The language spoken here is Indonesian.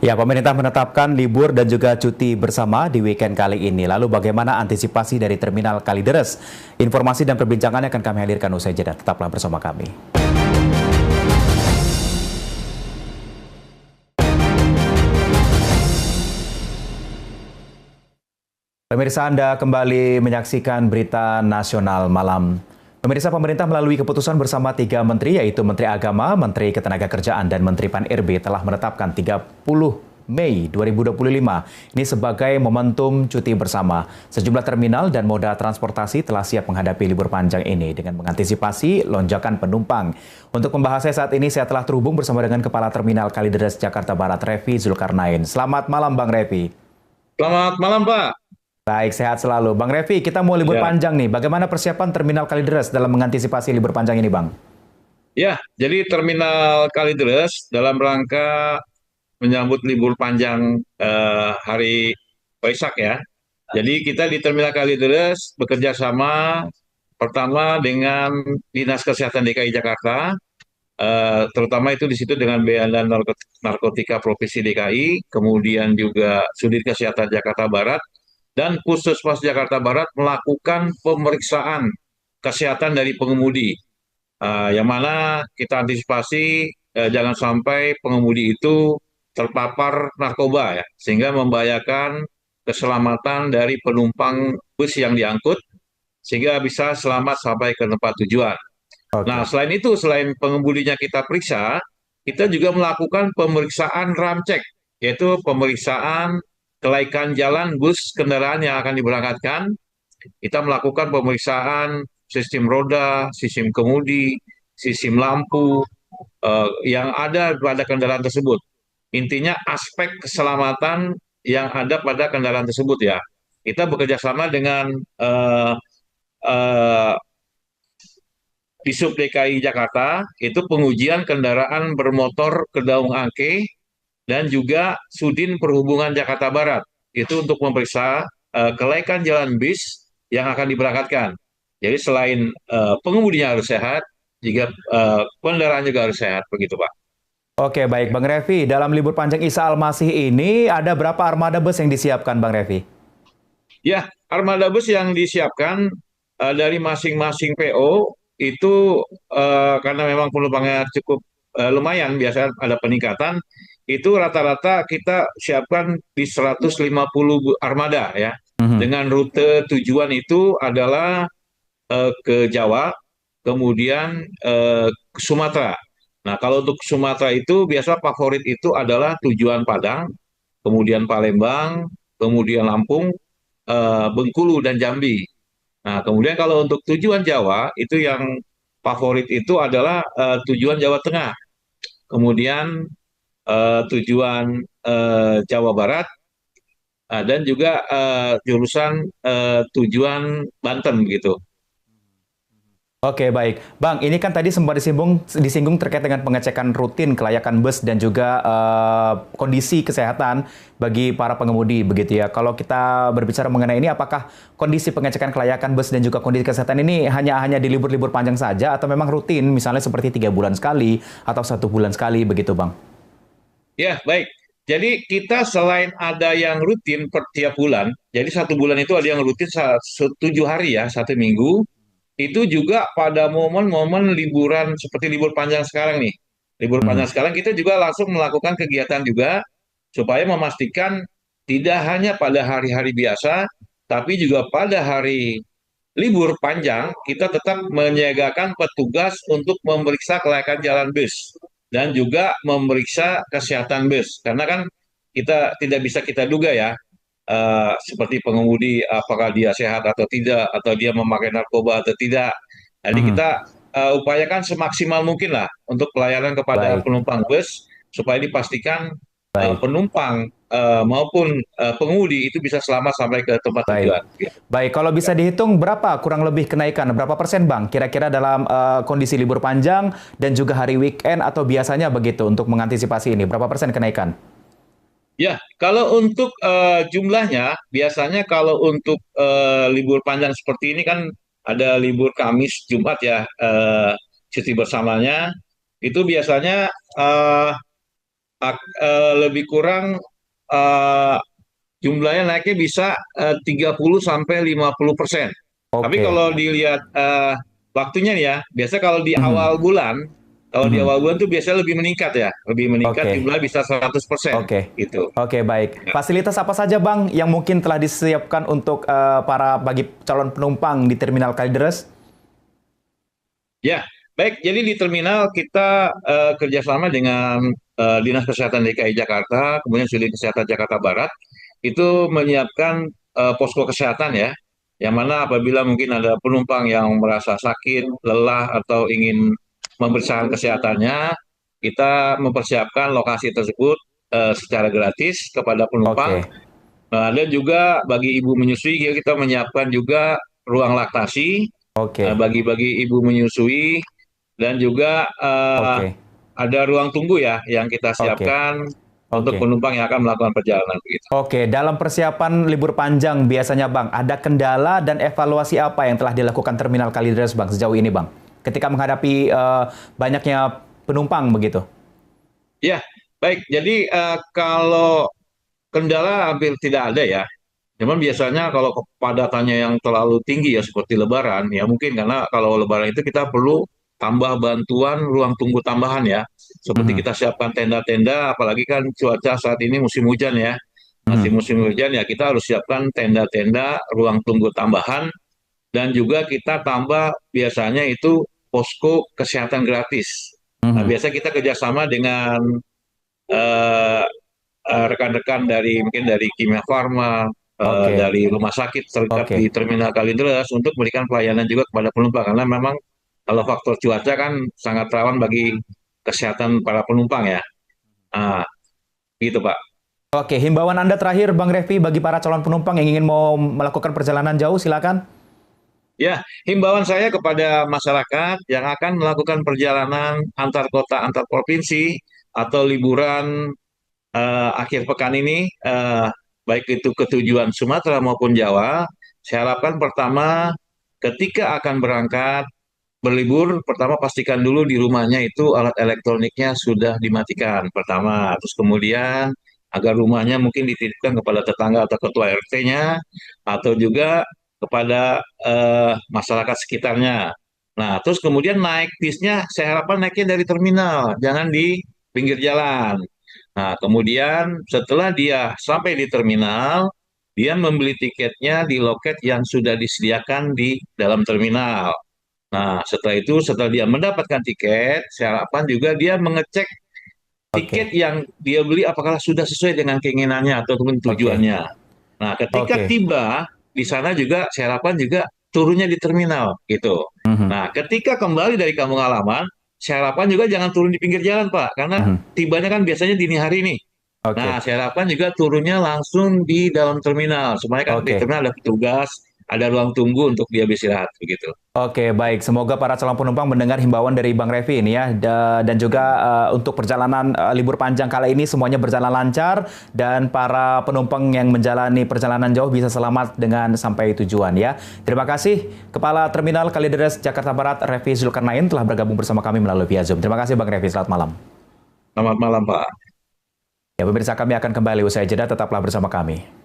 Ya, pemerintah menetapkan libur dan juga cuti bersama di weekend kali ini. Lalu bagaimana antisipasi dari Terminal Kalideres? Informasi dan perbincangannya akan kami hadirkan usai jeda. Tetaplah bersama kami. Pemirsa, Anda kembali menyaksikan berita nasional malam. Pemirsa, pemerintah melalui keputusan bersama 3 menteri, yaitu Menteri Agama, Menteri Ketenagakerjaan, dan Menteri Pan-RB telah menetapkan 30 Mei 2025 ini sebagai momentum cuti bersama. Sejumlah terminal dan moda transportasi telah siap menghadapi libur panjang ini dengan mengantisipasi lonjakan penumpang. Untuk membahasnya saat ini, saya telah terhubung bersama dengan Kepala Terminal Kalideres Jakarta Barat, Revi Zulkarnain. Selamat malam, Bang Revi. Selamat malam, Pak. Baik, sehat selalu. Bang Revi, kita mau libur Ya, panjang nih. Bagaimana persiapan Terminal Kalideres dalam mengantisipasi libur panjang ini, Bang? ya. Jadi Terminal Kalideres dalam rangka menyambut libur panjang hari Waisak ya. Jadi kita di Terminal Kalideres bekerja sama pertama dengan Dinas Kesehatan DKI Jakarta, terutama itu di situ dengan Bea dan Narkotika Provinsi DKI, kemudian juga Sudin Kesehatan Jakarta Barat dan Puskesmas Jakarta Barat melakukan pemeriksaan kesehatan dari pengemudi. Yang mana kita antisipasi jangan sampai pengemudi itu terpapar narkoba ya, sehingga membahayakan keselamatan dari penumpang bus yang diangkut, sehingga bisa selamat sampai ke tempat tujuan. Nah, Oke. selain itu, selain pengemudinya kita periksa, kita juga melakukan pemeriksaan ramcek, yaitu pemeriksaan kelaikan jalan bus kendaraan yang akan diberangkatkan. Kita melakukan pemeriksaan sistem roda, sistem kemudi, sistem lampu yang ada pada kendaraan tersebut. Intinya aspek keselamatan yang ada pada kendaraan tersebut ya. Kita bekerja sama dengan eh, eh, Disub DKI Jakarta, itu pengujian kendaraan bermotor Kedaung Angke dan juga Sudin Perhubungan Jakarta Barat. Itu untuk memeriksa kelaikan jalan bis yang akan diberangkatkan. Jadi selain pengemudinya harus sehat, juga kendaraan juga harus sehat, begitu Pak. Oke, baik. Bang Revi, dalam libur panjang Isa Al-Masih ini ada berapa armada bus yang disiapkan, Bang Revi? Ya, armada bus yang disiapkan dari masing-masing PO itu karena memang penumpangnya cukup lumayan, biasa ada peningkatan, itu rata-rata kita siapkan di 150 armada ya. Mhm. Dengan rute tujuan itu adalah ke Jawa, kemudian ke Sumatera. Nah, kalau untuk Sumatera itu biasa favorit itu adalah tujuan Padang, kemudian Palembang, kemudian Lampung, Bengkulu dan Jambi. Nah, kemudian kalau untuk tujuan Jawa itu yang favorit itu adalah tujuan Jawa Tengah, kemudian tujuan Jawa Barat, dan juga jurusan tujuan Banten gitu. Oke, baik. Bang, ini kan tadi sempat disinggung terkait dengan pengecekan rutin kelayakan bus dan juga kondisi kesehatan bagi para pengemudi, begitu ya. Kalau kita berbicara mengenai ini, apakah kondisi pengecekan kelayakan bus dan juga kondisi kesehatan ini hanya di libur-libur panjang saja atau memang rutin, misalnya seperti 3 bulan sekali atau 1 bulan sekali, begitu, Bang? Ya, baik. Jadi kita selain ada yang rutin per tiap bulan, jadi 1 bulan itu ada yang rutin 7 hari ya, 1 minggu. Itu juga pada momen-momen liburan seperti libur panjang sekarang nih. Libur Mhm. panjang sekarang kita juga langsung melakukan kegiatan juga supaya memastikan tidak hanya pada hari-hari biasa, tapi juga pada hari libur panjang kita tetap menyiagakan petugas untuk memeriksa kelayakan jalan bus dan juga memeriksa kesehatan bus. Karena kan kita tidak bisa kita duga ya, seperti pengemudi apakah dia sehat atau tidak, atau dia memakai narkoba atau tidak. Jadi Mhm. kita upayakan semaksimal mungkin lah untuk pelayanan kepada Baik, penumpang bus supaya dipastikan baik. penumpang maupun pengemudi itu bisa selamat sampai ke tempat Baik. tujuan. Gitu. Baik, kalau bisa dihitung berapa kurang lebih kenaikan? Berapa persen, Bang? Kira-kira dalam kondisi libur panjang dan juga hari weekend atau biasanya begitu untuk mengantisipasi ini? Berapa persen kenaikan? Ya, kalau untuk jumlahnya, biasanya kalau untuk libur panjang seperti ini kan ada libur Kamis, Jumat ya, cuti bersamanya, itu biasanya lebih kurang eh, jumlahnya naiknya bisa 30 sampai 50%. Tapi Oke. kalau dilihat waktunya nih ya, biasa kalau di Mhm. awal bulan, Mhm. tuh biasanya lebih meningkat ya, lebih meningkat Oke. jumlah bisa 100% Oke. gitu. Oke, baik. Ya. Fasilitas apa saja, Bang, yang mungkin telah disiapkan untuk para bagi calon penumpang di Terminal Kalideres? Ya, baik. Jadi di terminal kita kerjasama dengan Dinas Kesehatan DKI Jakarta, kemudian Sudin Kesehatan Jakarta Barat, itu menyiapkan posko kesehatan ya, yang mana apabila mungkin ada penumpang yang merasa sakit, lelah, atau ingin memeriksakan kesehatannya, kita mempersiapkan lokasi tersebut secara gratis kepada penumpang. Oke. Dan juga bagi ibu menyusui, kita menyiapkan juga ruang laktasi Oke. bagi ibu menyusui dan juga Oke. ada ruang tunggu ya yang kita Oke. siapkan untuk Oke. penumpang yang akan melakukan perjalanan begitu. Oke, dalam persiapan libur panjang biasanya, Bang, ada kendala dan evaluasi apa yang telah dilakukan Terminal Kalideres, Bang, sejauh ini, Bang? Ketika menghadapi banyaknya penumpang begitu. Ya, baik. Jadi kalau kendala hampir tidak ada ya. Cuman biasanya kalau kepadatannya yang terlalu tinggi ya seperti Lebaran ya mungkin karena kalau Lebaran itu kita perlu tambah bantuan ruang tunggu tambahan ya. Seperti Mhm. kita siapkan tenda-tenda, apalagi kan cuaca saat ini musim hujan ya. Masih Mhm. musim hujan ya kita harus siapkan tenda-tenda, ruang tunggu tambahan dan juga kita tambah biasanya itu posko kesehatan gratis. Nah, Mhm. biasa kita kerjasama dengan eh, rekan-rekan dari mungkin dari Kimia Farma, Oke. dari rumah sakit terdekat di Oke. Terminal Kalideres untuk memberikan pelayanan juga kepada penumpang karena memang kalau faktor cuaca kan sangat rawan bagi kesehatan para penumpang ya. Ah, gitu Pak. Oke, himbauan Anda terakhir, Bang Revi, bagi para calon penumpang yang ingin mau melakukan perjalanan jauh, silakan. Ya, himbauan saya kepada masyarakat yang akan melakukan perjalanan antar kota, antar provinsi, atau liburan akhir pekan ini, baik itu ke tujuan Sumatera maupun Jawa, saya harapkan pertama, ketika akan berangkat berlibur, pertama pastikan dulu di rumahnya itu alat elektroniknya sudah dimatikan, pertama. Terus kemudian, agar rumahnya mungkin dititipkan kepada tetangga atau ketua RT-nya, atau juga kepada masyarakat sekitarnya. Nah, terus kemudian naik bisnya, saya harapkan naiknya dari terminal, jangan di pinggir jalan. Nah, kemudian setelah dia sampai di terminal, dia membeli tiketnya di loket yang sudah disediakan di dalam terminal. Nah, setelah itu, setelah dia mendapatkan tiket, saya harapkan juga dia mengecek tiket Oke. yang dia beli apakah sudah sesuai dengan keinginannya ataupun Oke. tujuannya. Nah, ketika Oke. tiba di sana juga saya harapkan juga turunnya di terminal gitu. Mhm. Nah, ketika kembali dari kampung halaman, saya harapkan juga jangan turun di pinggir jalan, Pak, karena Mhm. tibanya kan biasanya dini hari nih. Nah, Oke. saya harapkan juga turunnya langsung di dalam terminal, supaya kan di Oke. terminal ada petugas, ada ruang tunggu untuk dia beristirahat begitu. Oke, baik. Semoga para calon penumpang mendengar himbauan dari Bang Revi ini ya, dan juga untuk perjalanan libur panjang kali ini semuanya berjalan lancar dan para penumpang yang menjalani perjalanan jauh bisa selamat dengan sampai tujuan ya. Terima kasih Kepala Terminal Kalideres Jakarta Barat Revi Zulkarnain telah bergabung bersama kami melalui via Zoom. Terima kasih Bang Revi, selamat malam. Selamat malam, Pak. Ya, pemirsa kami akan kembali usai jeda, tetaplah bersama kami.